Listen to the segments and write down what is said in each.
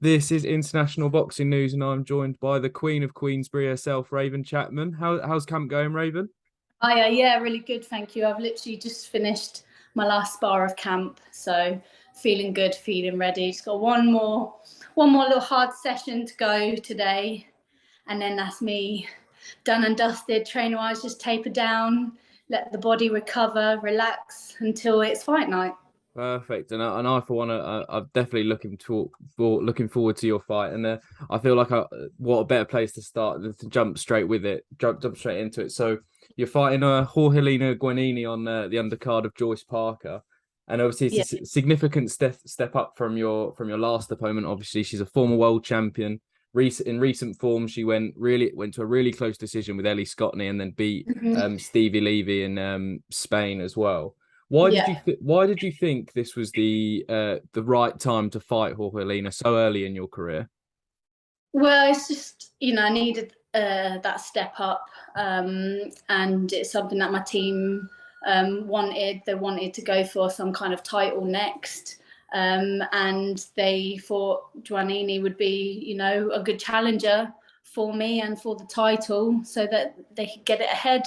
This is international boxing news, and I'm joined by the Queen of Queensbury herself, Raven Chapman. How's camp going, Raven? Yeah, really good, thank you. I've literally just finished my last spar of camp, so feeling good, feeling ready. Just got one more little hard session to go today, and then that's me done and dusted. Trainer wise, just taper down, let the body recover, relax until it's fight night. Perfect, and I for one, I'm definitely looking forward to your fight, and I feel like what a better place to start than to jump straight with it, jump straight into it. So you're fighting Jorgelina Guanini on the undercard of Joyce Parker, and obviously Yeah. it's a significant step up from your last opponent. Obviously, she's a former world champion. In recent form, she went to a really close decision with Ellie Scottney, and then beat Mhm. Stevie Levy in Spain as well. Yeah. Why did you think this was the right time to fight Jorgelina so early in your career? Well, it's just, I needed that step up, and it's something that my team wanted. They wanted to go for some kind of title next, and they thought Giannini would be, a good challenger for me and for the title, so that they could get it ahead.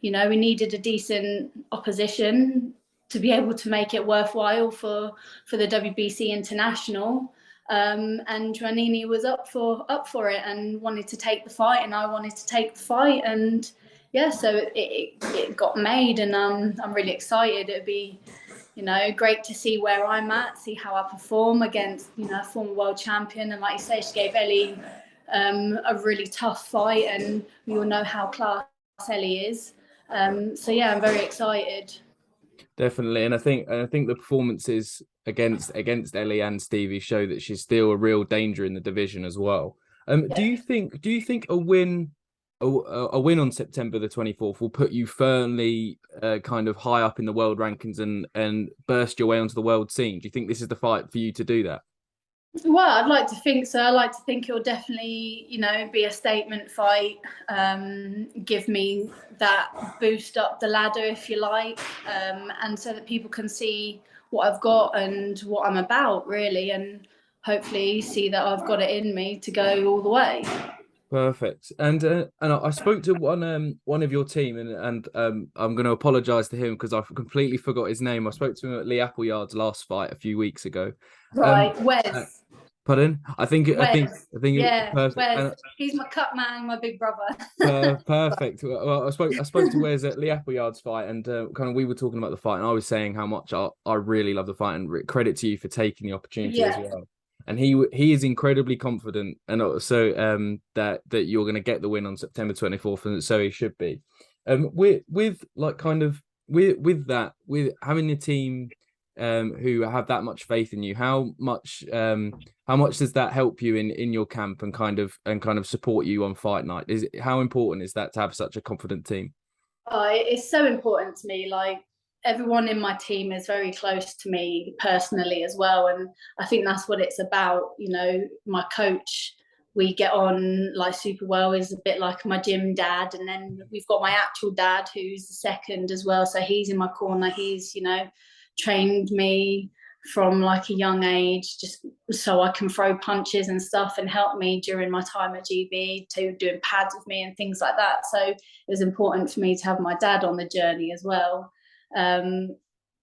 We needed a decent opposition to be able to make it worthwhile for the WBC International. And Giannini was up for it and wanted to take the fight, and I wanted to take the fight, and yeah, so it got made, and I'm really excited. It'd be great to see where I'm at, see how I perform against a former world champion, and like you say, she gave Ellie a really tough fight, and we all know how class Ellie is. So yeah, I'm very excited. Definitely, and I think the performances against Ellie and Stevie show that she's still a real danger in the division as well. Do you think a win on September the 24th will put you firmly kind of high up in the world rankings and burst your way onto the world scene? Do you think this is the fight for you to do that? Well, I'd like to think so. I like to think it'll definitely, be a statement fight. Give me that boost up the ladder, if you like, and so that people can see what I've got and what I'm about, really, and hopefully see that I've got it in me to go all the way. Perfect. And I spoke to one of your team, and I'm going to apologise to him because I completely forgot his name. I spoke to him at Lee Appleyard's last fight a few weeks ago. Um, Right, uh, Wes. Pardon? I think Yeah, perfect. Wes. And He's my cut man, my big brother. perfect. Well, I spoke to Wes at Lee Appleyard's fight, and kind of we were talking about the fight, and I was saying how much I really love the fight, and credit to you for taking the opportunity as Yeah. well. And he is incredibly confident, and also that you're going to get the win on September 24th, and so he should be. With like kind of with that, with having a team who have that much faith in you, how much does that help you in your camp and kind of support you on fight night? How important is that to have such a confident team? It's so important to me. Like, everyone in my team is very close to me personally as well, and I think that's what it's about. My coach, we get on like super well. Is a bit like my gym dad, and then we've got my actual dad who's the second as well. So he's in my corner. He's trained me from like a young age, just so I can throw punches and stuff, and help me during my time at GB to doing pads with me and things like that. So it was important for me to have my dad on the journey as well. Um,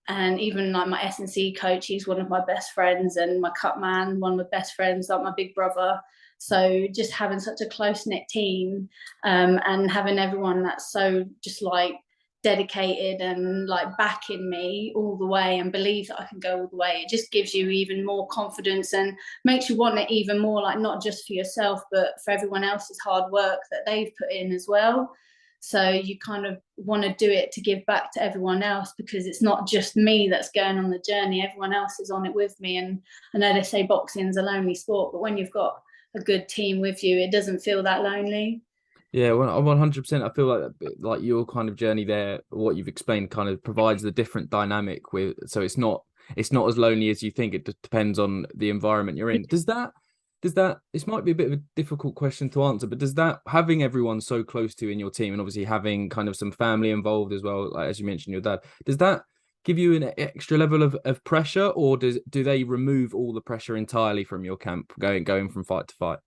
and even like my S&C coach, he's one of my best friends, and my cut man, one of my best friends, like my big brother. So just having such a close knit team, and having everyone that's so just like dedicated and like backing me all the way and believe that I can go all the way. It just gives you even more confidence and makes you want it even more, like not just for yourself, but for everyone else's hard work that they've put in as well. So you kind of want to do it to give back to everyone else, because it's not just me that's going on the journey. Everyone else is on it with me. And I know they say boxing's a lonely sport, but when you've got a good team with you, it doesn't feel that lonely. Yeah, well, 100%. I feel like your kind of journey there, what you've explained, kind of provides the different dynamic with. So it's not as lonely as you think. It just depends on the environment you're in. Does that? This might be a bit of a difficult question to answer, but does that having everyone so close to you in your team, and obviously having kind of some family involved as well, like as you mentioned, your dad, does that give you an extra level of pressure, or do they remove all the pressure entirely from your camp going from fight to fight?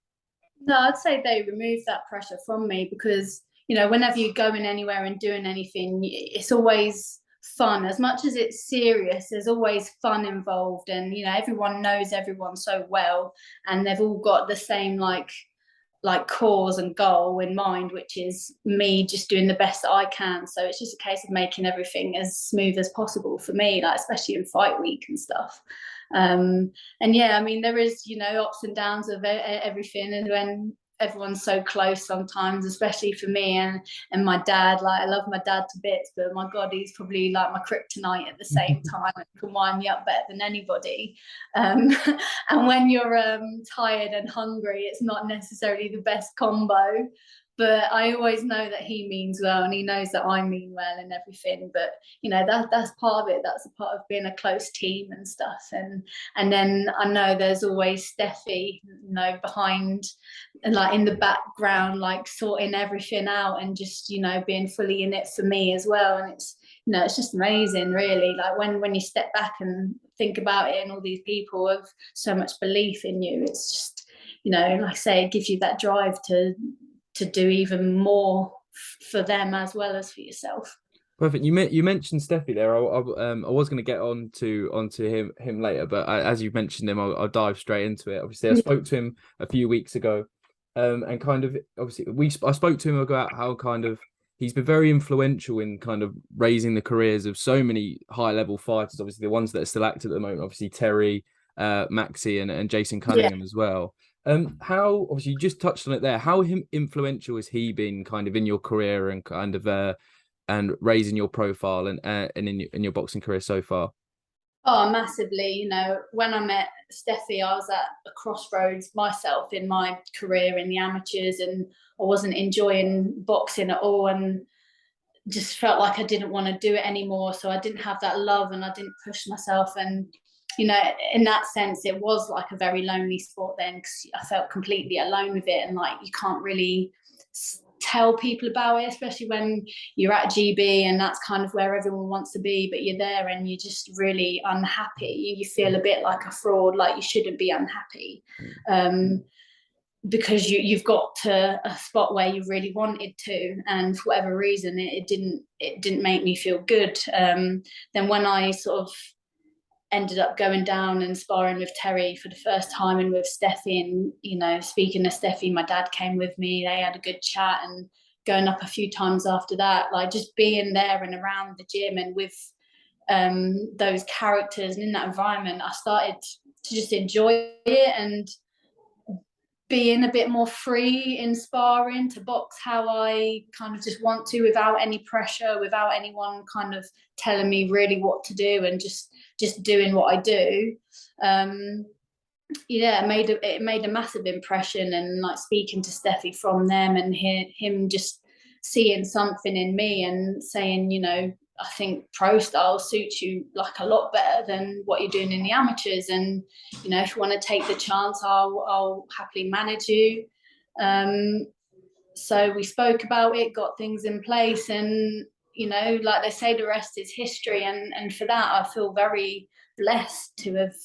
No, I'd say they remove that pressure from me because, you know, whenever you're going anywhere and doing anything, it's always fun. As much as it's serious, there's always fun involved. And, you know, everyone knows everyone so well, and they've all got the same like cause and goal in mind, which is me just doing the best that I can. So it's just a case of making everything as smooth as possible for me, like especially in fight week and stuff. And yeah, I mean, there is, you know, ups and downs of everything, and when everyone's so close sometimes, especially for me and my dad. Like, I love my dad to bits, but my God, he's probably like my kryptonite at the same time, and can wind me up better than anybody. And when you're tired and hungry, it's not necessarily the best combo. But I always know that he means well, and he knows that I mean well and everything. But you know, that's part of it. That's a part of being a close team and stuff. And then I know there's always Steffi, you know, behind and like in the background, like sorting everything out and just, you know, being fully in it for me as well. And it's, you know, it's just amazing, really. Like when you step back and think about it, and all these people have so much belief in you, it's just, you know, like I say, it gives you that drive to do even more for them as well as for yourself. Perfect. You mentioned Steffi there. I was going to get onto him later, but as you mentioned him, I'll dive straight into it. Obviously, I spoke to him a few weeks ago, and kind of obviously I spoke to him about how kind of he's been very influential in kind of raising the careers of so many high level fighters. Obviously, the ones that are still active at the moment. Obviously, Terry, Maxi, and Jason Cunningham as well. How obviously you just touched on it there. How influential has he been kind of in your career and kind of and raising your profile and in your boxing career so far? Oh, massively. You know, when I met Steffi, I was at a crossroads myself in my career in the amateurs, and I wasn't enjoying boxing at all, and just felt like I didn't want to do it anymore. So I didn't have that love, and I didn't push myself. And, you know, in that sense, it was like a very lonely sport then, because I felt completely alone with it. And like, you can't really tell people about it, especially when you're at GB and that's kind of where everyone wants to be, but you're there and you're just really unhappy. You feel a bit like a fraud, like you shouldn't be unhappy. Because you've got to a spot where you really wanted to, and for whatever reason it didn't make me feel good. Then when I sort of ended up going down and sparring with Terry for the first time, and with Steffi, and, you know, speaking to Steffi, my dad came with me, they had a good chat, and going up a few times after that, like just being there and around the gym and with those characters and in that environment, I started to just enjoy it and being a bit more free in sparring, to box how I kind of just want to, without any pressure, without anyone kind of telling me really what to do, and just doing what I do. Yeah, it made a massive impression, and like speaking to Steffi from them, and him just seeing something in me and saying, you know, I think pro style suits you like a lot better than what you're doing in the amateurs, and, you know, if you want to take the chance, I'll happily manage you. So we spoke about it, got things in place, and, you know, like they say, the rest is history. And for that, I feel very blessed to have,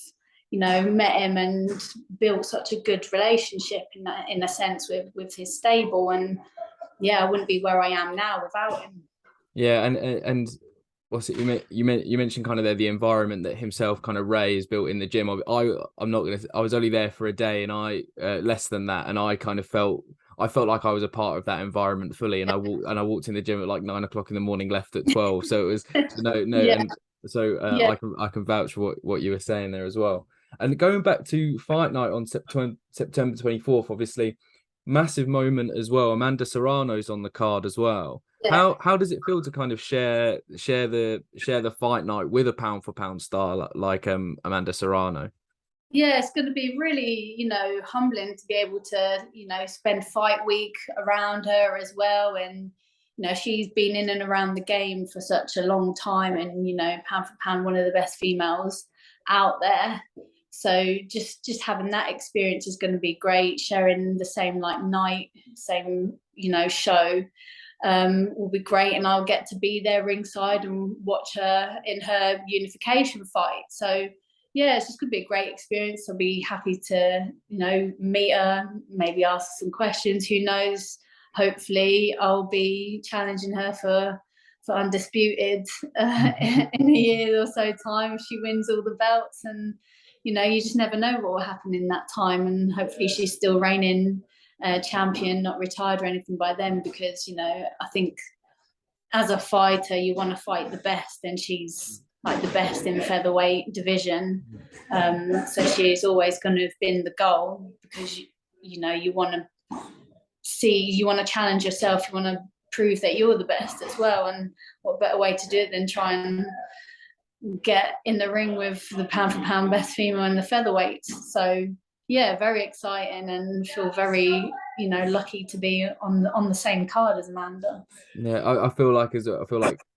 you know, met him and built such a good relationship in a sense with his stable. And yeah, I wouldn't be where I am now without him. Yeah, and what's it? You mentioned kind of there the environment that himself kind of raised, built in the gym. I'm not gonna. I was only there for a day, and I less than that, and I kind of I felt like I was a part of that environment fully. And I walked in the gym at like 9 o'clock in the morning, left at 12. So it was no, Yeah, and so yeah. I can vouch for what you were saying there as well. And going back to fight night on September 24th, obviously massive moment as well. Amanda Serrano's on the card as well. Yeah. How does it feel to kind of share the fight night with a pound for pound star like Amanda Serrano? Yeah, it's going to be really, you know, humbling to be able to, you know, spend fight week around her as well. And, you know, she's been in and around the game for such a long time, and, you know, pound for pound, one of the best females out there. So just having that experience is going to be great, sharing the same like night, same, you know, show. will be great, and I'll get to be there ringside and watch her in her unification fight. So yeah, it's just going to be a great experience. I'll be happy to, you know, meet her, maybe ask some questions. Who knows? Hopefully, I'll be challenging her for undisputed in a year or so time if she wins all the belts. And you know, you just never know what will happen in that time. And hopefully, she's still reigning champion, not retired or anything by then. Because you know, I think as a fighter, you want to fight the best, and she's like the best in the featherweight division. So she's always going to have been the goal, because you know, you want to challenge yourself, you want to prove that you're the best as well. And what better way to do it than try and get in the ring with the pound for pound best female in the featherweights. So yeah, very exciting, and feel very, you know, lucky to be on the same card as Amanda. Yeah, I feel like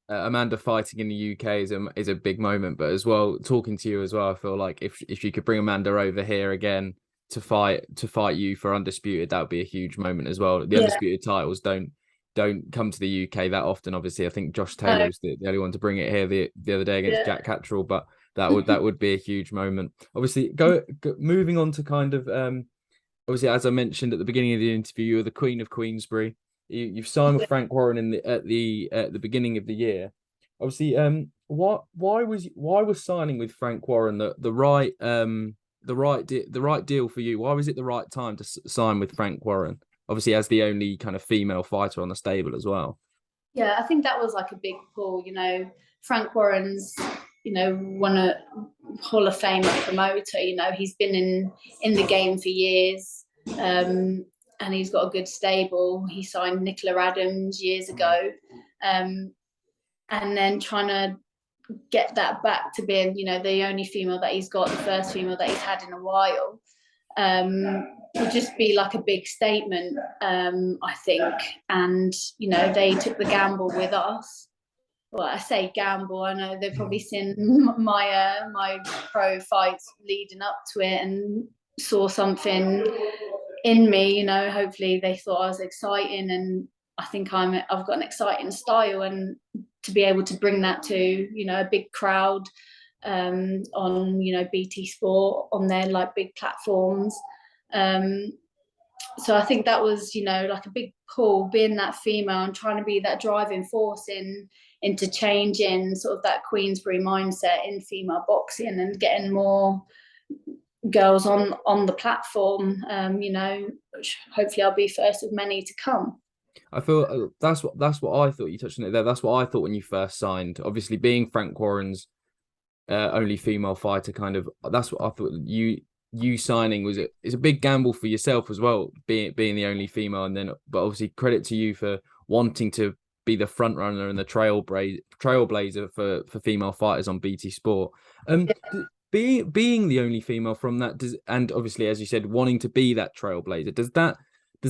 Amanda fighting in the UK is a big moment, but as well, talking to you as well, I feel like if you could bring Amanda over here again to fight you for undisputed, that would be a huge moment as well. The undisputed titles don't come to the UK that often. Obviously, I think Josh Taylor was the only one to bring it here the other day against Jack Catterall, but that would be a huge moment. Obviously, moving on to kind of obviously, as I mentioned at the beginning of the interview, you're the Queen of Queensbury. You've signed with Frank Warren at the beginning of the year. Obviously, why was signing with Frank Warren the right deal for you? Why was it the right time to sign with Frank Warren? Obviously, as the only kind of female fighter on the stable as well. Yeah, I think that was like a big pull. You know, Frank Warren's, you know, won a Hall of Fame promoter. You know, he's been in the game for years. And he's got a good stable. He signed Nicola Adams years ago. And then trying to get that back to being, you know, the only female that he's got, the first female that he's had in a while, would just be like a big statement, I think. And, you know, they took the gamble with us. Well, I say gamble, I know they've probably seen my pro fights leading up to it and saw something in me, you know. Hopefully they thought I was exciting, and I think I've got an exciting style, and to be able to bring that to, you know, a big crowd on, you know, BT Sport, on their like big platforms. So I think that was, you know, like a big pull, being that female and trying to be that driving force into changing sort of that Queensbury mindset in female boxing and getting more girls on the platform, you know, which hopefully I'll be first of many to come. I feel that's what I thought. You touched on it there. That's what I thought when you first signed. Obviously, being Frank Warren's only female fighter, kind of, that's what I thought. You signing is a big gamble for yourself as well, being the only female, and then but obviously credit to you for wanting to be the front runner and the trailblazer for female fighters on BT Sport. Being the only female from that, and obviously, as you said, wanting to be that trailblazer, does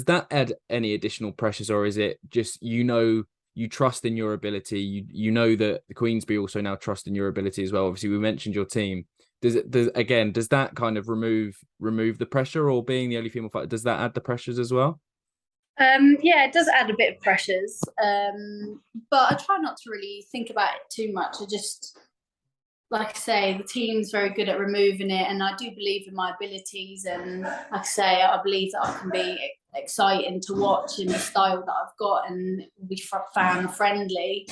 that add any additional pressures, or is it just, you know, you trust in your ability, you know that the Queensbury also now trust in your ability as well? Obviously, we mentioned your team. Does that kind of remove the pressure, or being the only female fighter, does that add the pressures as well? Yeah, it does add a bit of pressures, but I try not to really think about it too much. I just, like I say, the team's very good at removing it, and I do believe in my abilities, and like I say, I believe that I can be exciting to watch in the style that I've got and be fan friendly.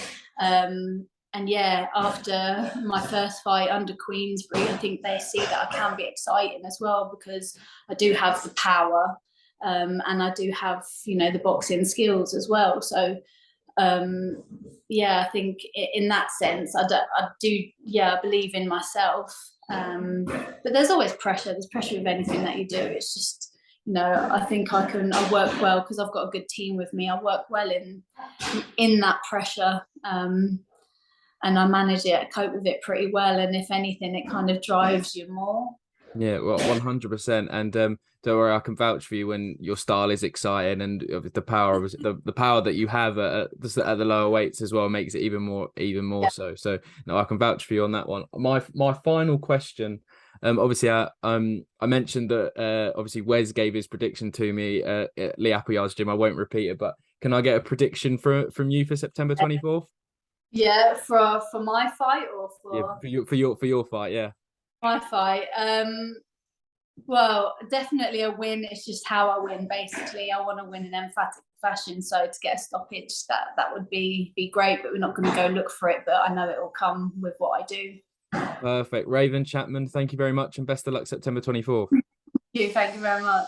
And yeah, after my first fight under Queensbury, I think they see that I can be exciting as well, because I do have the power, and I do have, you know, the boxing skills as well. So yeah, I think in that sense, I believe in myself. But there's always pressure. There's pressure with anything that you do. It's just, you know, I think I work well because I've got a good team with me. I work well in that pressure, and I manage it, cope with it pretty well. And if anything, it kind of drives you more. Yeah, well, 100%. And don't worry, I can vouch for you when your style is exciting, and the power that you have at the lower weights as well makes it even more so. So no, I can vouch for you on that one. My final question. Obviously, I mentioned that obviously Wes gave his prediction to me at Lee Appleyard's gym. I won't repeat it, but Can I get a prediction from you for September 24th? Yeah, for my fight or Yeah, for for your fight, yeah. my fight. Well, definitely a win. It's just how I win. Basically, I want to win in emphatic fashion. So to get a stoppage, that would be great. But we're not going to go look for it. But I know it will come with what I do. Perfect. Raven Chapman, thank you very much, and best of luck September 24th. Thank you very much.